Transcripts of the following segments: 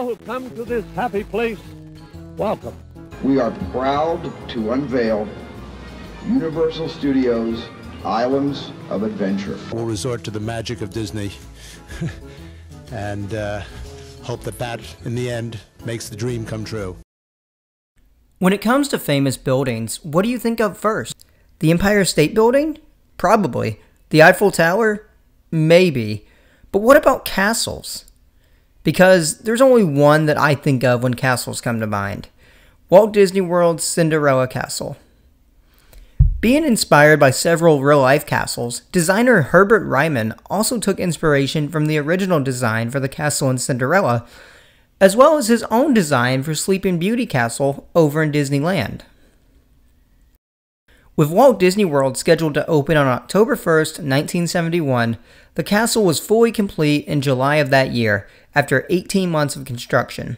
all come to this happy place, welcome. We are proud to unveil Universal Studios Islands of Adventure. We'll resort to the magic of Disney and hope that in the end makes the dream come true. When it comes to famous buildings, what do you think of first? The Empire State Building? Probably. The Eiffel Tower? Maybe. But what about castles? Because there's only one that I think of when castles come to mind. Walt Disney World's Cinderella Castle. Being inspired by several real-life castles, designer Herbert Ryman also took inspiration from the original design for the castle in Cinderella, as well as his own design for Sleeping Beauty Castle over in Disneyland. With Walt Disney World scheduled to open on October 1st, 1971, the castle was fully complete in July of that year, after 18 months of construction.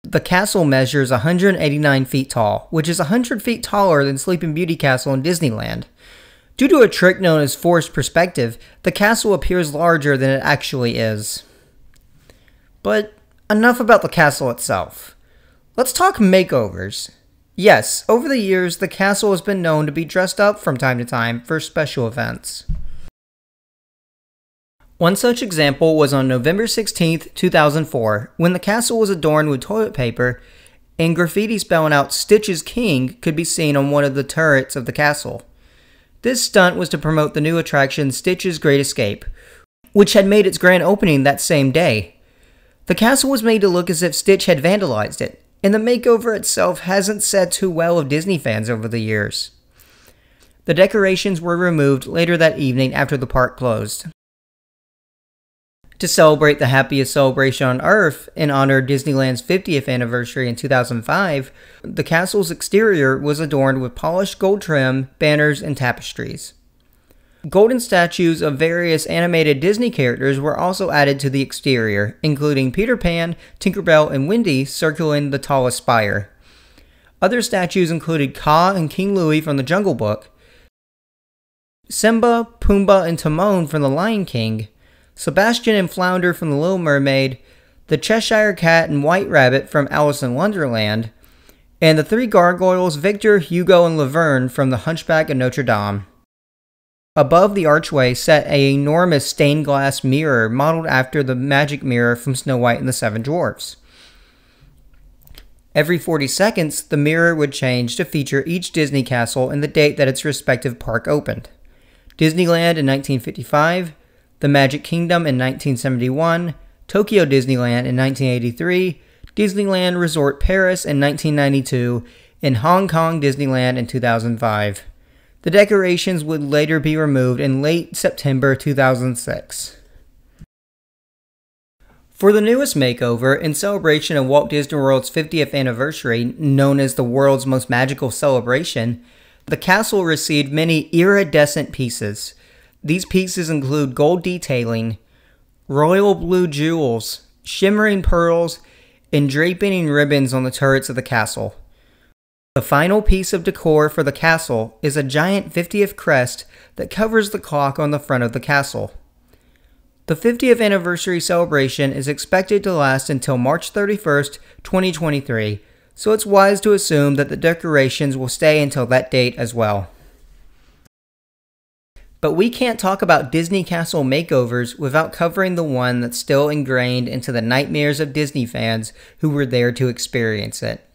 The castle measures 189 feet tall, which is 100 feet taller than Sleeping Beauty Castle in Disneyland. Due to a trick known as forced perspective, the castle appears larger than it actually is. But enough about the castle itself. Let's talk makeovers. Yes, over the years, the castle has been known to be dressed up from time to time for special events. One such example was on November 16, 2004, when the castle was adorned with toilet paper and graffiti spelling out "Stitch is King" could be seen on one of the turrets of the castle. This stunt was to promote the new attraction Stitch's Great Escape, which had made its grand opening that same day. The castle was made to look as if Stitch had vandalized it, and the makeover itself hasn't said too well of Disney fans over the years. The decorations were removed later that evening after the park closed. To celebrate the happiest celebration on Earth in honor of Disneyland's 50th anniversary in 2005, the castle's exterior was adorned with polished gold trim, banners, and tapestries. Golden statues of various animated Disney characters were also added to the exterior, including Peter Pan, Tinkerbell, and Wendy circling the tallest spire. Other statues included Kaa and King Louie from The Jungle Book, Simba, Pumbaa, and Timon from The Lion King, Sebastian and Flounder from The Little Mermaid, the Cheshire Cat and White Rabbit from Alice in Wonderland, and the three gargoyles Victor, Hugo, and Laverne from The Hunchback of Notre Dame. Above the archway sat an enormous stained glass mirror modeled after the magic mirror from Snow White and the Seven Dwarfs. Every 40 seconds, the mirror would change to feature each Disney castle and the date that its respective park opened. Disneyland in 1955, the Magic Kingdom in 1971, Tokyo Disneyland in 1983, Disneyland Resort Paris in 1992, and Hong Kong Disneyland in 2005. The decorations would later be removed in late September 2006. For the newest makeover, in celebration of Walt Disney World's 50th anniversary, known as the world's most magical celebration, the castle received many iridescent pieces. These pieces include gold detailing, royal blue jewels, shimmering pearls, and draping ribbons on the turrets of the castle. The final piece of decor for the castle is a giant 50th crest that covers the clock on the front of the castle. The 50th anniversary celebration is expected to last until March 31st, 2023, so it's wise to assume that the decorations will stay until that date as well. But we can't talk about Disney Castle makeovers without covering the one that's still ingrained into the nightmares of Disney fans who were there to experience it.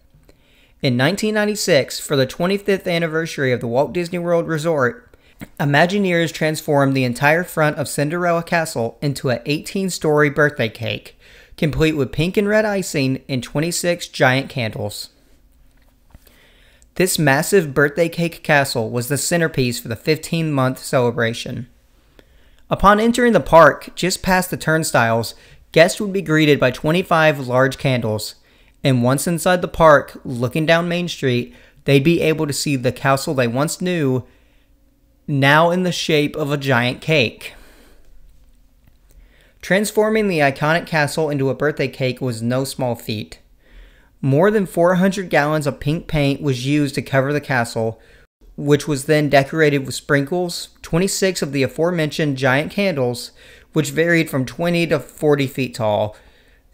In 1996, for the 25th anniversary of the Walt Disney World Resort, Imagineers transformed the entire front of Cinderella Castle into an 18-story birthday cake, complete with pink and red icing and 26 giant candles. This massive birthday cake castle was the centerpiece for the 15-month celebration. Upon entering the park, just past the turnstiles, guests would be greeted by 25 large candles, and once inside the park, looking down Main Street, they'd be able to see the castle they once knew, now in the shape of a giant cake. Transforming the iconic castle into a birthday cake was no small feat. More than 400 gallons of pink paint was used to cover the castle, which was then decorated with sprinkles, 26 of the aforementioned giant candles, which varied from 20 to 40 feet tall,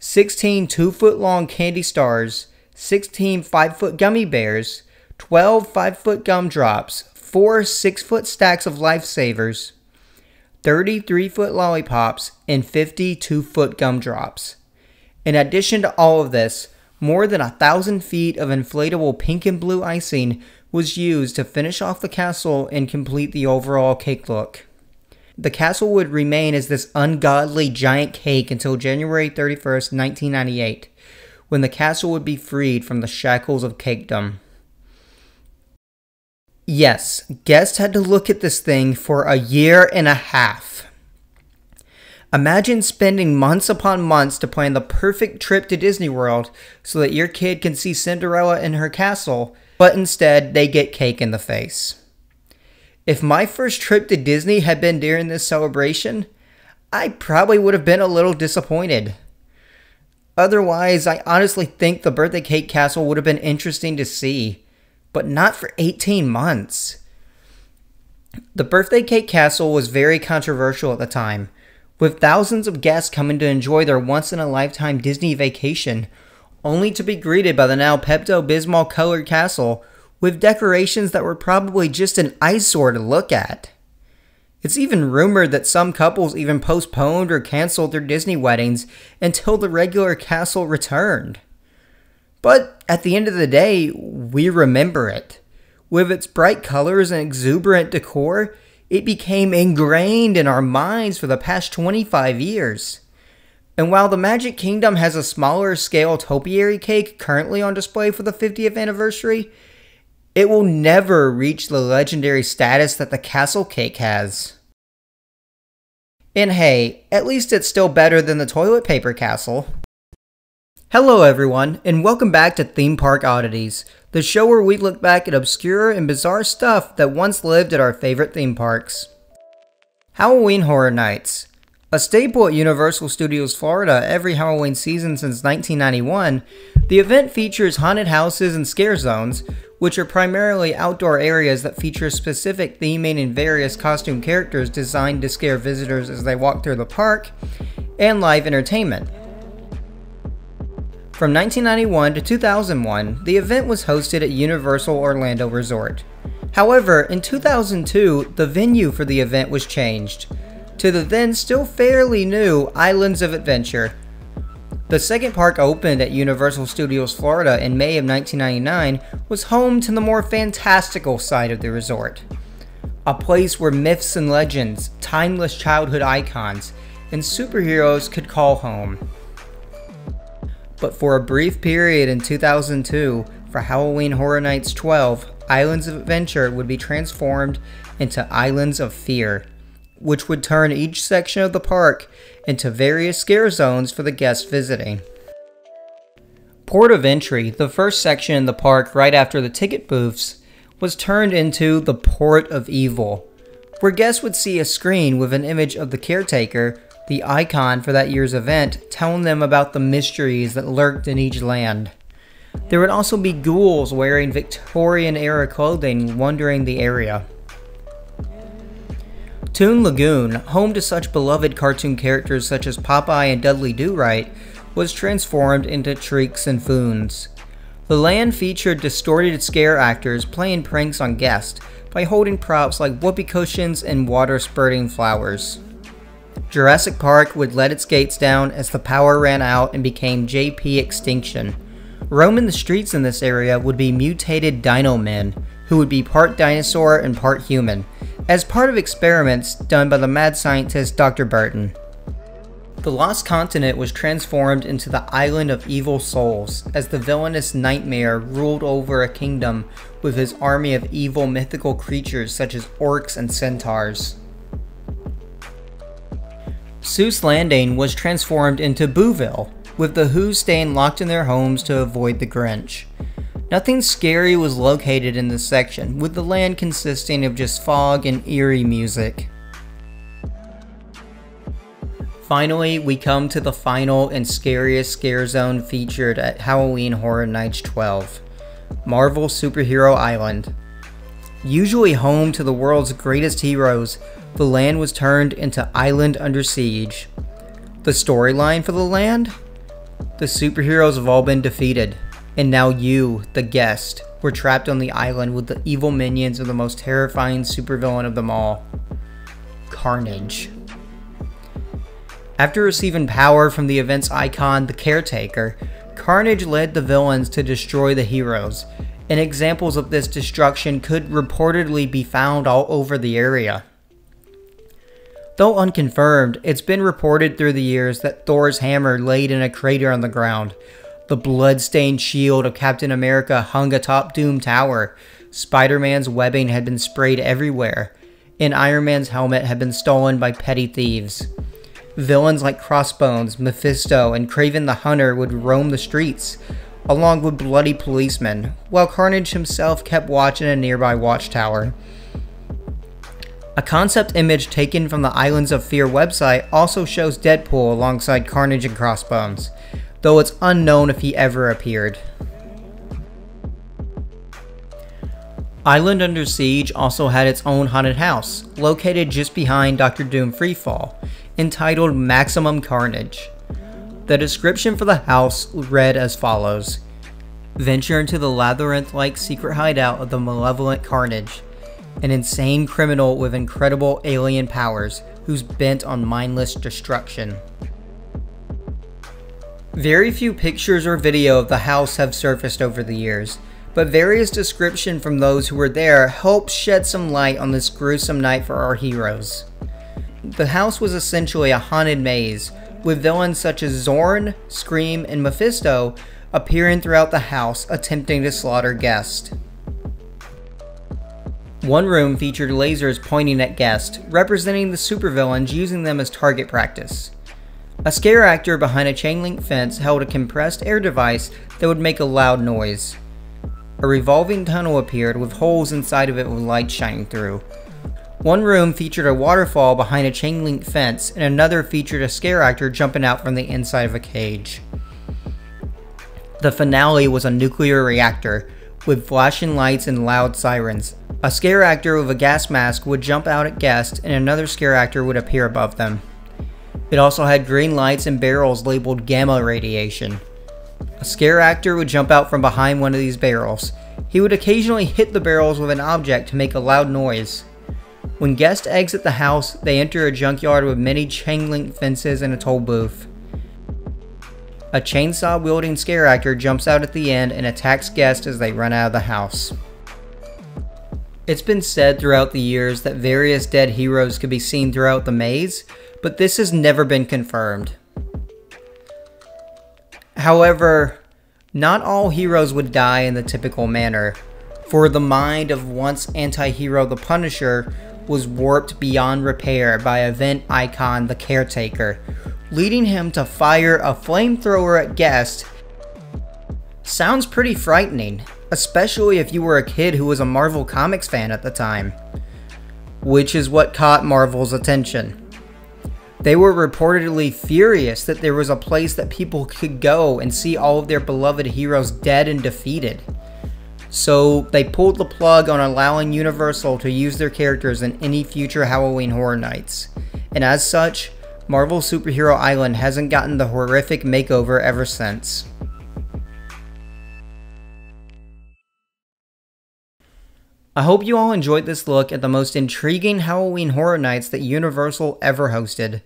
16 2-foot-long candy stars, 16 5-foot gummy bears, 12 5-foot gumdrops, 4 6-foot stacks of lifesavers, 30 3-foot lollipops, and 50 2-foot gumdrops. In addition to all of this, more than 1,000 feet of inflatable pink and blue icing was used to finish off the castle and complete the overall cake look. The castle would remain as this ungodly giant cake until January 31st, 1998, when the castle would be freed from the shackles of cakedom. Yes, guests had to look at this thing for a year and a half. Imagine spending months upon months to plan the perfect trip to Disney World so that your kid can see Cinderella in her castle, but instead they get cake in the face. If my first trip to Disney had been during this celebration, I probably would have been a little disappointed. Otherwise, I honestly think the birthday cake castle would have been interesting to see, but not for 18 months. The birthday cake castle was very controversial at the time, with thousands of guests coming to enjoy their once-in-a-lifetime Disney vacation, only to be greeted by the now Pepto-Bismol colored castle with decorations that were probably just an eyesore to look at. It's even rumored that some couples even postponed or canceled their Disney weddings until the regular castle returned. But at the end of the day, we remember it. With its bright colors and exuberant decor, it became ingrained in our minds for the past 25 years. And while the Magic Kingdom has a smaller scale topiary cake currently on display for the 50th anniversary, it will never reach the legendary status that the castle cake has. And hey, at least it's still better than the toilet paper castle. Hello everyone, and welcome back to Theme Park Oddities, the show where we look back at obscure and bizarre stuff that once lived at our favorite theme parks. Halloween Horror Nights. A staple at Universal Studios Florida every Halloween season since 1991, the event features haunted houses and scare zones, which are primarily outdoor areas that feature specific theming and various costume characters designed to scare visitors as they walk through the park, and live entertainment. From 1991 to 2001, the event was hosted at Universal Orlando Resort. However, in 2002, the venue for the event was changed to the then still fairly new Islands of Adventure. The second park opened at Universal Studios Florida in May of 1999 was home to the more fantastical side of the resort. A place where myths and legends, timeless childhood icons, and superheroes could call home. But for a brief period in 2002, for Halloween Horror Nights 12, Islands of Adventure would be transformed into Islands of Fear, which would turn each section of the park into various scare zones for the guests visiting. Port of Entry, the first section in the park right after the ticket booths, was turned into the Port of Evil, where guests would see a screen with an image of the caretaker, the icon for that year's event, telling them about the mysteries that lurked in each land. There would also be ghouls wearing Victorian-era clothing wandering the area. Toon Lagoon, home to such beloved cartoon characters such as Popeye and Dudley Do-Right, was transformed into Treeks and Foons. The land featured distorted scare actors playing pranks on guests by holding props like whoopee cushions and water-spurting flowers. Jurassic Park would let its gates down as the power ran out and became JP Extinction. Roaming the streets in this area would be mutated Dino Men, who would be part dinosaur and part human, as part of experiments done by the mad scientist Dr. Burton. The Lost Continent was transformed into the Island of Evil Souls, as the villainous Nightmare ruled over a kingdom with his army of evil mythical creatures such as orcs and centaurs. Seuss Landing was transformed into Booville, with the Who staying locked in their homes to avoid the Grinch. Nothing scary was located in this section, with the land consisting of just fog and eerie music. Finally, we come to the final and scariest scare zone featured at Halloween Horror Nights 12, Marvel Superhero Island. Usually home to the world's greatest heroes, the land was turned into Island Under Siege. The storyline for the land? The superheroes have all been defeated, and now you, the guest, were trapped on the island with the evil minions of the most terrifying supervillain of them all, Carnage. After receiving power from the event's icon, the Caretaker, Carnage led the villains to destroy the heroes, and examples of this destruction could reportedly be found all over the area. Though unconfirmed, it's been reported through the years that Thor's hammer laid in a crater on the ground, the blood-stained shield of Captain America hung atop Doom Tower, Spider-Man's webbing had been sprayed everywhere, and Iron Man's helmet had been stolen by petty thieves. Villains like Crossbones, Mephisto, and Kraven the Hunter would roam the streets, along with bloody policemen, while Carnage himself kept watch in a nearby watchtower. A concept image taken from the Islands of Fear website also shows Deadpool alongside Carnage and Crossbones, though it's unknown if he ever appeared. Island Under Siege also had its own haunted house, located just behind Dr. Doom Freefall, entitled Maximum Carnage. The description for the house read as follows: venture into the labyrinth-like secret hideout of the malevolent Carnage, an insane criminal with incredible alien powers who's bent on mindless destruction. Very few pictures or video of the house have surfaced over the years, but various description from those who were there helps shed some light on this gruesome night for our heroes. The house was essentially a haunted maze, with villains such as Zorn, Scream, and Mephisto appearing throughout the house attempting to slaughter guests. One room featured lasers pointing at guests, representing the supervillains using them as target practice. A scare actor behind a chain-link fence held a compressed air device that would make a loud noise. A revolving tunnel appeared with holes inside of it with light shining through. One room featured a waterfall behind a chain-link fence, and another featured a scare actor jumping out from the inside of a cage. The finale was a nuclear reactor, with flashing lights and loud sirens. A scare actor with a gas mask would jump out at guests, and another scare actor would appear above them. It also had green lights and barrels labeled gamma radiation. A scare actor would jump out from behind one of these barrels. He would occasionally hit the barrels with an object to make a loud noise. When guests exit the house, they enter a junkyard with many chain-link fences and a toll booth. A chainsaw-wielding scare actor jumps out at the end and attacks guests as they run out of the house. It's been said throughout the years that various dead heroes could be seen throughout the maze, but this has never been confirmed. However, not all heroes would die in the typical manner, for the mind of once anti-hero the Punisher was warped beyond repair by event icon the Caretaker, leading him to fire a flamethrower at guests. Sounds pretty frightening, especially if you were a kid who was a Marvel Comics fan at the time, which is what caught Marvel's attention. They were reportedly furious that there was a place that people could go and see all of their beloved heroes dead and defeated. So they pulled the plug on allowing Universal to use their characters in any future Halloween Horror Nights, and as such, Marvel Superhero Island hasn't gotten the horrific makeover ever since. I hope you all enjoyed this look at the most intriguing Halloween Horror Nights that Universal ever hosted.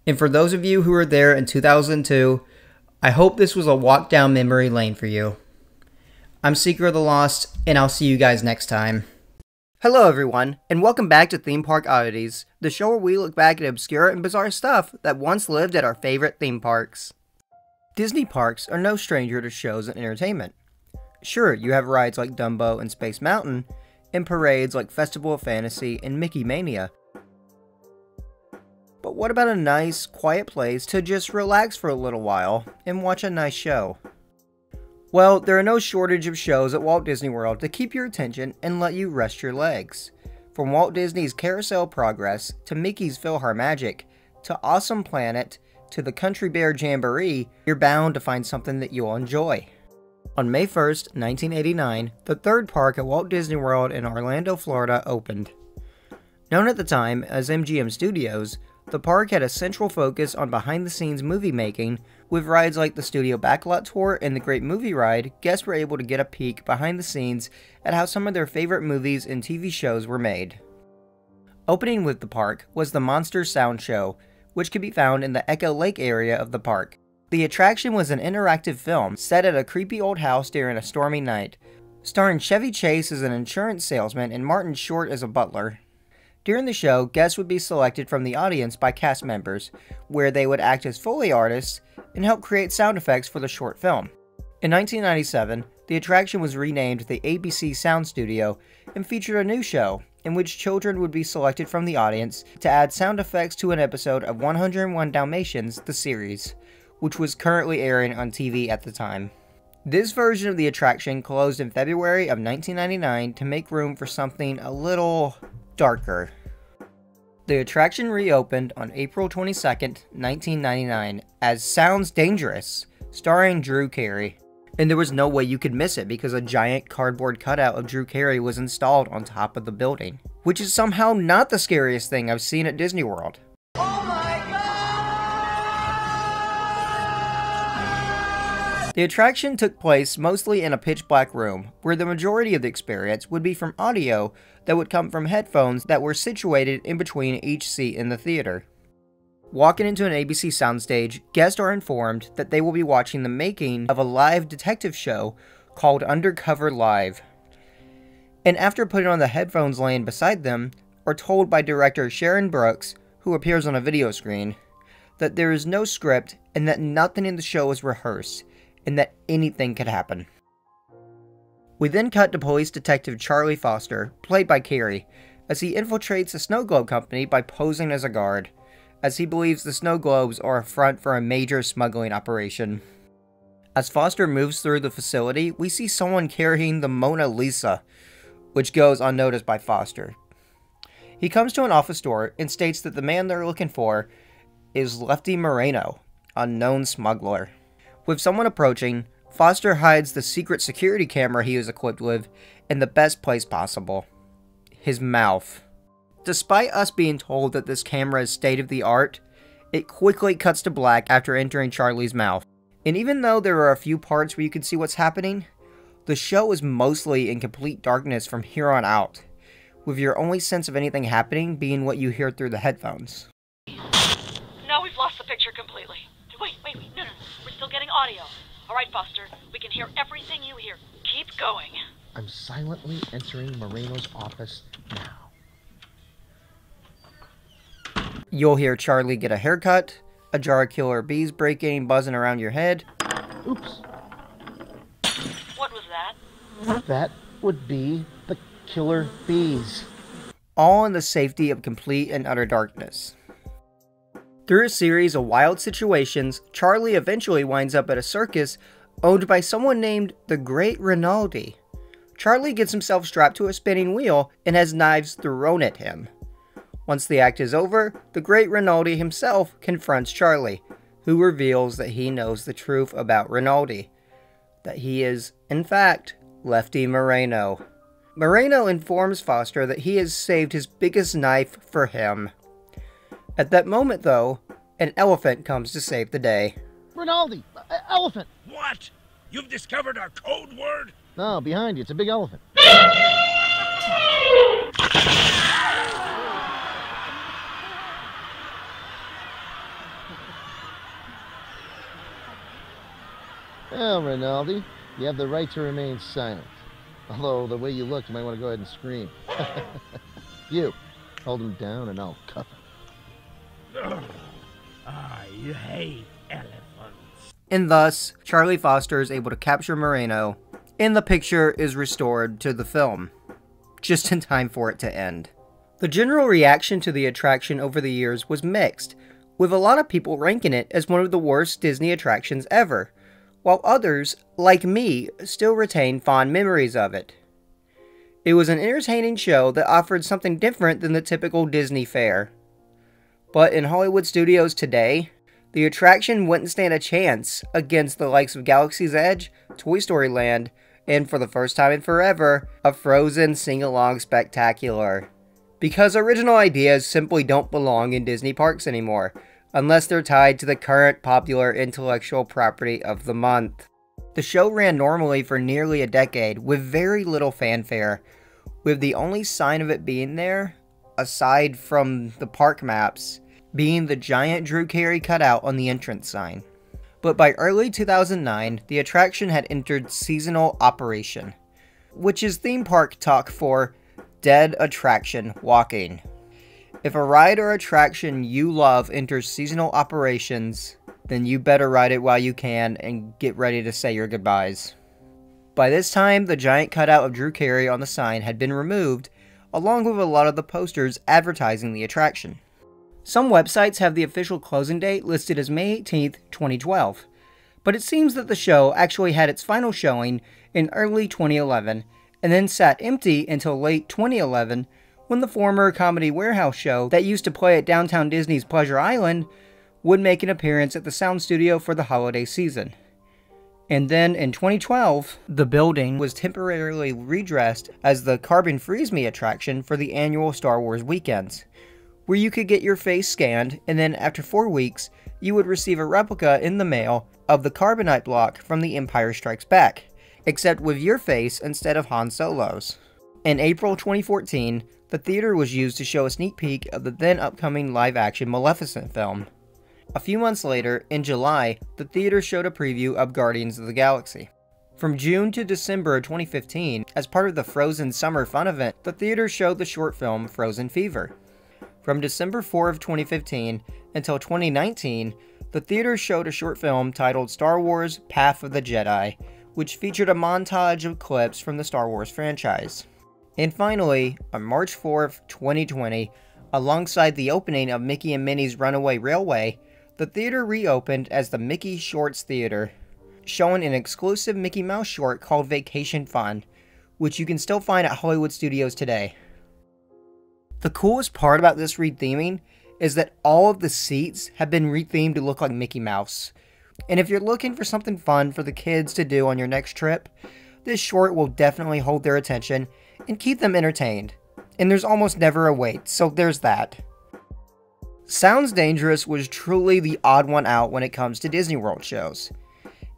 And for those of you who were there in 2002, I hope this was a walk down memory lane for you. I'm Seeker of the Lost, and I'll see you guys next time. Hello everyone, and welcome back to Theme Park Oddities, the show where we look back at obscure and bizarre stuff that once lived at our favorite theme parks. Disney parks are no stranger to shows and entertainment. Sure, you have rides like Dumbo and Space Mountain, and parades like Festival of Fantasy and Mickey Mania. But what about a nice, quiet place to just relax for a little while and watch a nice show? Well, there are no shortage of shows at Walt Disney World to keep your attention and let you rest your legs. From Walt Disney's Carousel Progress, to Mickey's PhilharMagic, to Awesome Planet, to the Country Bear Jamboree, you're bound to find something that you'll enjoy. On May 1st, 1989, the third park at Walt Disney World in Orlando, Florida opened. Known at the time as MGM Studios, the park had a central focus on behind-the-scenes movie making With rides like the Studio Backlot Tour and the Great Movie Ride, guests were able to get a peek behind the scenes at how some of their favorite movies and TV shows were made. Opening with the park was the Monsters Sound Show, which could be found in the Echo Lake area of the park. The attraction was an interactive film set at a creepy old house during a stormy night, starring Chevy Chase as an insurance salesman and Martin Short as a butler. During the show, guests would be selected from the audience by cast members, where they would act as Foley artists and help create sound effects for the short film. In 1997, the attraction was renamed the ABC Sound Studio and featured a new show, in which children would be selected from the audience to add sound effects to an episode of 101 Dalmatians, the series, which was currently airing on TV at the time. This version of the attraction closed in February of 1999 to make room for something a little darker. The attraction reopened on April 22, 1999 as Sounds Dangerous, starring Drew Carey. And there was no way you could miss it because a giant cardboard cutout of Drew Carey was installed on top of the building, which is somehow not the scariest thing I've seen at Disney World. The attraction took place mostly in a pitch-black room, where the majority of the experience would be from audio that would come from headphones that were situated in between each seat in the theater. Walking into an ABC soundstage, guests are informed that they will be watching the making of a live detective show called Undercover Live. And after putting on the headphones laying beside them, are told by director Sharon Brooks, who appears on a video screen, that there is no script and that nothing in the show is rehearsed, and that anything could happen. We then cut to police detective Charlie Foster, played by Carey, as he infiltrates a snow globe company by posing as a guard, as he believes the snow globes are a front for a major smuggling operation. As Foster moves through the facility, we see someone carrying the Mona Lisa, which goes unnoticed by Foster. He comes to an office door and states that the man they're looking for is Lefty Moreno, a known smuggler. With someone approaching, Foster hides the secret security camera he is equipped with in the best place possible: his mouth. Despite us being told that this camera is state-of-the-art, it quickly cuts to black after entering Charlie's mouth. And even though there are a few parts where you can see what's happening, the show is mostly in complete darkness from here on out, with your only sense of anything happening being what you hear through the headphones. Now we've lost the picture completely. Wait, no. We're still getting audio. All right, Foster, we can hear everything you hear. Keep going. I'm silently entering Moreno's office now. You'll hear Charlie get a haircut, a jar of killer bees breaking, buzzing around your head. Oops. What was that? That would be the killer bees. All in the safety of complete and utter darkness. Through a series of wild situations, Charlie eventually winds up at a circus owned by someone named the Great Rinaldi. Charlie gets himself strapped to a spinning wheel and has knives thrown at him. Once the act is over, the Great Rinaldi himself confronts Charlie, who reveals that he knows the truth about Rinaldi, that he is, in fact, Lefty Moreno. Moreno informs Foster that he has saved his biggest knife for him. At that moment, though, an elephant comes to save the day. Rinaldi! Elephant! What? You've discovered our code word? No, behind you. It's a big elephant. Well, Rinaldi, you have the right to remain silent. Although, the way you look, you might want to go ahead and scream. You, hold him down and I'll cuff him. I hate elephants. And thus, Charlie Foster is able to capture Moreno, and the picture is restored to the film, just in time for it to end. The general reaction to the attraction over the years was mixed, with a lot of people ranking it as one of the worst Disney attractions ever, while others, like me, still retain fond memories of it. It was an entertaining show that offered something different than the typical Disney fare. But in Hollywood studios today, the attraction wouldn't stand a chance against the likes of Galaxy's Edge, Toy Story Land, and for the first time in forever, a Frozen sing-along spectacular. Because original ideas simply don't belong in Disney parks anymore, unless they're tied to the current popular intellectual property of the month. The show ran normally for nearly a decade with very little fanfare, with the only sign of it being there, aside from the park maps, being the giant Drew Carey cutout on the entrance sign. But by early 2009, the attraction had entered seasonal operation, which is theme park talk for dead attraction walking. If a ride or attraction you love enters seasonal operations, then you better ride it while you can and get ready to say your goodbyes. By this time, the giant cutout of Drew Carey on the sign had been removed, along with a lot of the posters advertising the attraction. Some websites have the official closing date listed as May 18th, 2012, but it seems that the show actually had its final showing in early 2011, and then sat empty until late 2011 when the former Comedy Warehouse show that used to play at Downtown Disney's Pleasure Island would make an appearance at the sound studio for the holiday season. And then in 2012, the building was temporarily redressed as the Carbon Freeze Me attraction for the annual Star Wars weekends, where you could get your face scanned, and then after 4 weeks, you would receive a replica in the mail of the Carbonite block from The Empire Strikes Back, except with your face instead of Han Solo's. In April 2014, the theater was used to show a sneak peek of the then upcoming live-action Maleficent film. A few months later, in July, the theater showed a preview of Guardians of the Galaxy. From June to December 2015, as part of the Frozen Summer Fun event, the theater showed the short film Frozen Fever. From December 4 of 2015 until 2019, the theater showed a short film titled Star Wars Path of the Jedi, which featured a montage of clips from the Star Wars franchise. And finally, on March 4th, 2020, alongside the opening of Mickey and Minnie's Runaway Railway, the theater reopened as the Mickey Shorts Theater, showing an exclusive Mickey Mouse short called Vacation Fun, which you can still find at Hollywood Studios today. The coolest part about this retheming is that all of the seats have been rethemed to look like Mickey Mouse. And if you're looking for something fun for the kids to do on your next trip, this short will definitely hold their attention and keep them entertained. And there's almost never a wait, so there's that. Sounds Dangerous was truly the odd one out when it comes to Disney World shows.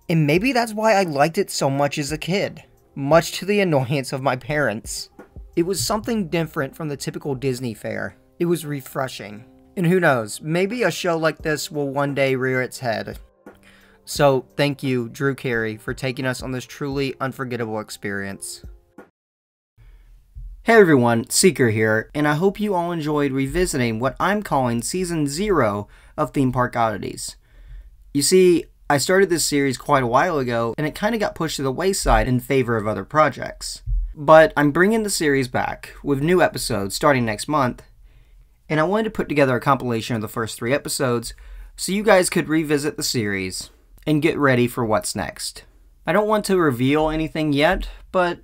And maybe that's why I liked it so much as a kid, much to the annoyance of my parents. It was something different from the typical Disney fare. It was refreshing. And who knows, maybe a show like this will one day rear its head. So thank you, Drew Carey, for taking us on this truly unforgettable experience. Hey everyone, Seeker here, and I hope you all enjoyed revisiting what I'm calling Season 0 of Theme Park Oddities. You see, I started this series quite a while ago, and it kind of got pushed to the wayside in favor of other projects. But I'm bringing the series back, with new episodes starting next month, and I wanted to put together a compilation of the first 3 episodes, so you guys could revisit the series, and get ready for what's next. I don't want to reveal anything yet, but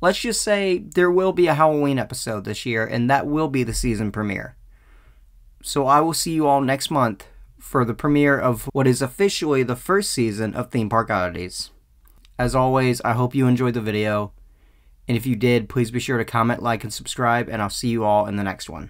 let's just say there will be a Halloween episode this year, and that will be the season premiere. So I will see you all next month for the premiere of what is officially the first season of Theme Park Oddities. As always, I hope you enjoyed the video, and if you did, please be sure to comment, like, and subscribe, and I'll see you all in the next one.